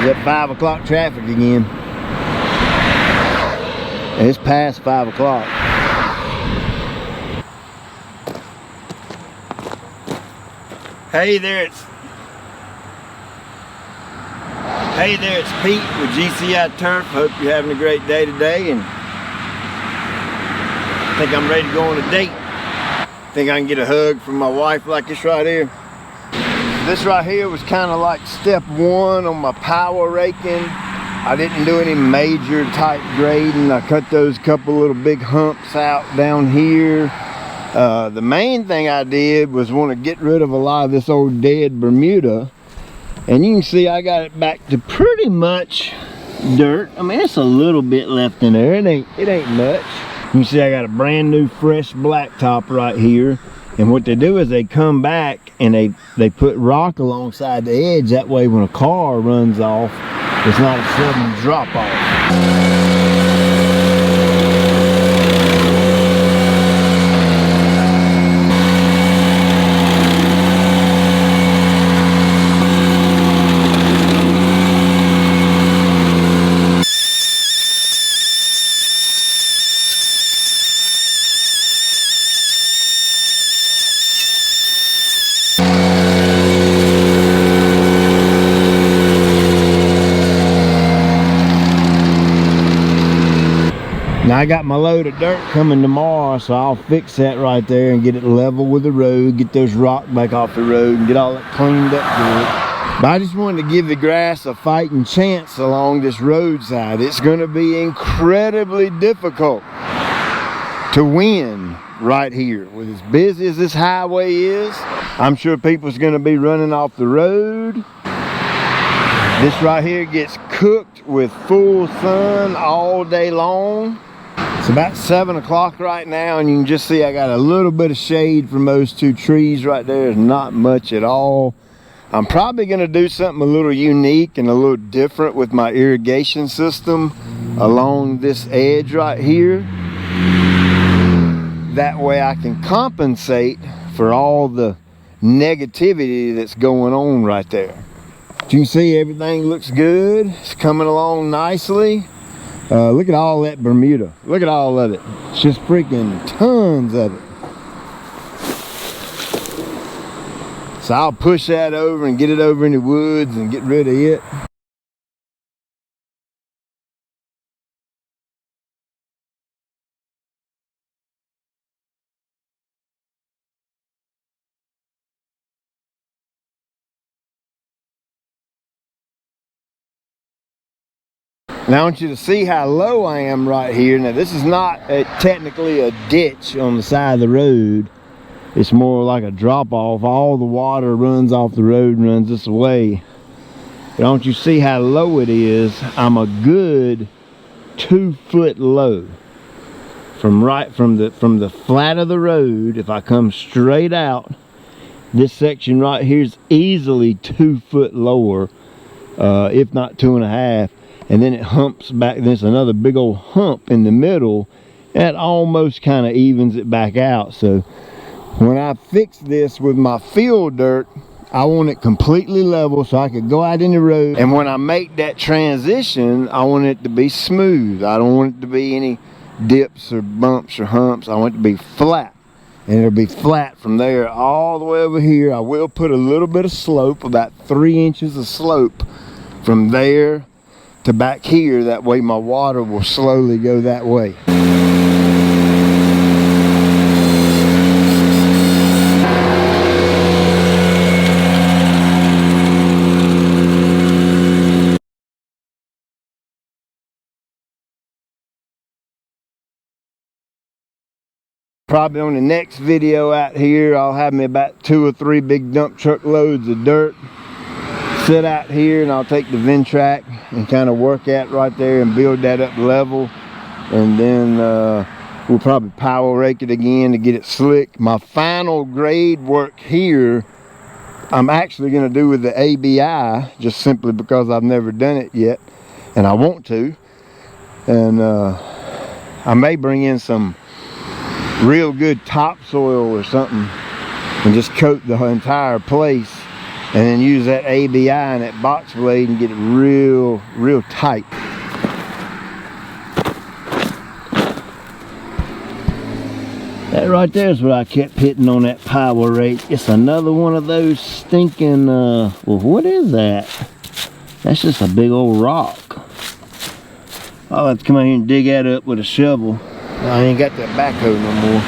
It's at 5 o'clock traffic again. And it's past 5 o'clock. Hey there, it's Pete with GCI Turf. Hope you're having a great day today, and I think I'm ready to go on a date. Think I can get a hug from my wife like this right here. This right here was kind of like step one on my power raking. I didn't do any major type grading. I cut those couple little big humps out down here. The main thing I did was want to get rid of a lot of this old dead Bermuda. And you can see I got it back to pretty much dirt. I mean, it's a little bit left in there. It ain't much. You can see I got a brand new fresh blacktop right here. And what they do is they come back and they put rock alongside the edge. That way when a car runs off, it's not a sudden drop off. Now I got my load of dirt coming tomorrow, so I'll fix that right there and get it level with the road, get those rocks back off the road and get all that cleaned up good. But I just wanted to give the grass a fighting chance along this roadside. It's going to be incredibly difficult to win right here. With as busy as this highway is, I'm sure people's going to be running off the road. This right here gets cooked with full sun all day long. It's about 7 o'clock right now, and you can just see I got a little bit of shade from those two trees right there. It's not much at all. I'm probably going to do something a little unique and a little different with my irrigation system along this edge right here. That way I can compensate for all the negativity that's going on right there. You can see everything looks good. It's coming along nicely. Look at all that Bermuda. Look at all of it. It's just freaking tons of it. So I'll push that over and get it over in the woods and get rid of it. Now I want you to see how low I am right here. Now this is not technically a ditch on the side of the road. It's more like a drop off. All the water runs off the road and runs this way. But don't you see how low it is? I'm a good 2 foot low. From the flat of the road, if I come straight out, this section right here is easily 2 foot lower, if not 2.5. And then it humps back. There's another big old hump in the middle that almost kind of evens it back out. So when I fix this with my field dirt, I want it completely level so I could go out in the road. And when I make that transition, I want it to be smooth. I don't want it to be any dips or bumps or humps. I want it to be flat. And it'll be flat from there all the way over here. I will put a little bit of slope, about 3 inches of slope from there to back here. That way my water will slowly go that way. Probably on the next video out here, I'll have me about 2 or 3 big dump truck loads of dirt sit out here, and I'll take the Ventrac and kind of work at right there and build that up level. And then we'll probably power rake it again to get it slick. My final grade work here, I'm actually going to do with the ABI, just simply because I've never done it yet, and I want to. And I may bring in some real good topsoil or something and just coat the entire place and then use that ABI and that box blade and get it real tight. That right there is what I kept hitting on that power rake. It's another one of those stinking, well, what is that? That's just a big old rock. I'll have to come out here and dig that up with a shovel. I ain't got that backhoe no more.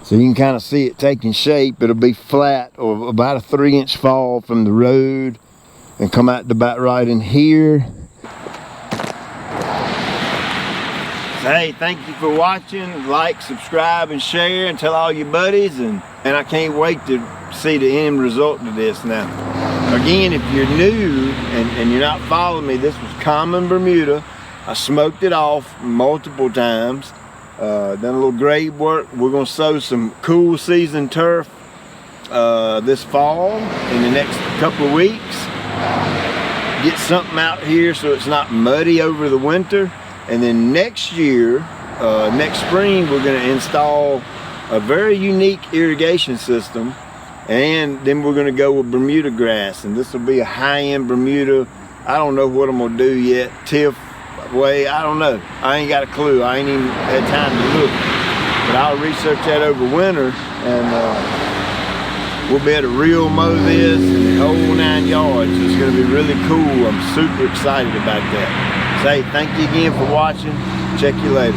So you can kind of see it taking shape. It'll be flat or about a 3-inch fall from the road and come out to about right in here. So, hey, thank you for watching. Like, subscribe, and share, and tell all your buddies. And I can't wait to see the end result of this now. Again, if you're new and you're not following me, this was common Bermuda. I smoked it off multiple times. Done a little grade work. We're gonna sow some cool season turf this fall in the next couple of weeks. Get something out here so it's not muddy over the winter. And then next year, next spring, we're gonna install a very unique irrigation system. And then we're gonna go with Bermuda grass. And this will be a high-end Bermuda. I don't know what I'm gonna do yet. Tiff way, I don't know. I ain't got a clue. I ain't even had time to look. But I'll research that over winter, and we'll be able to real mow this and the whole 9 yards. It's gonna be really cool. I'm super excited about that. Say thank you again for watching. Check you later.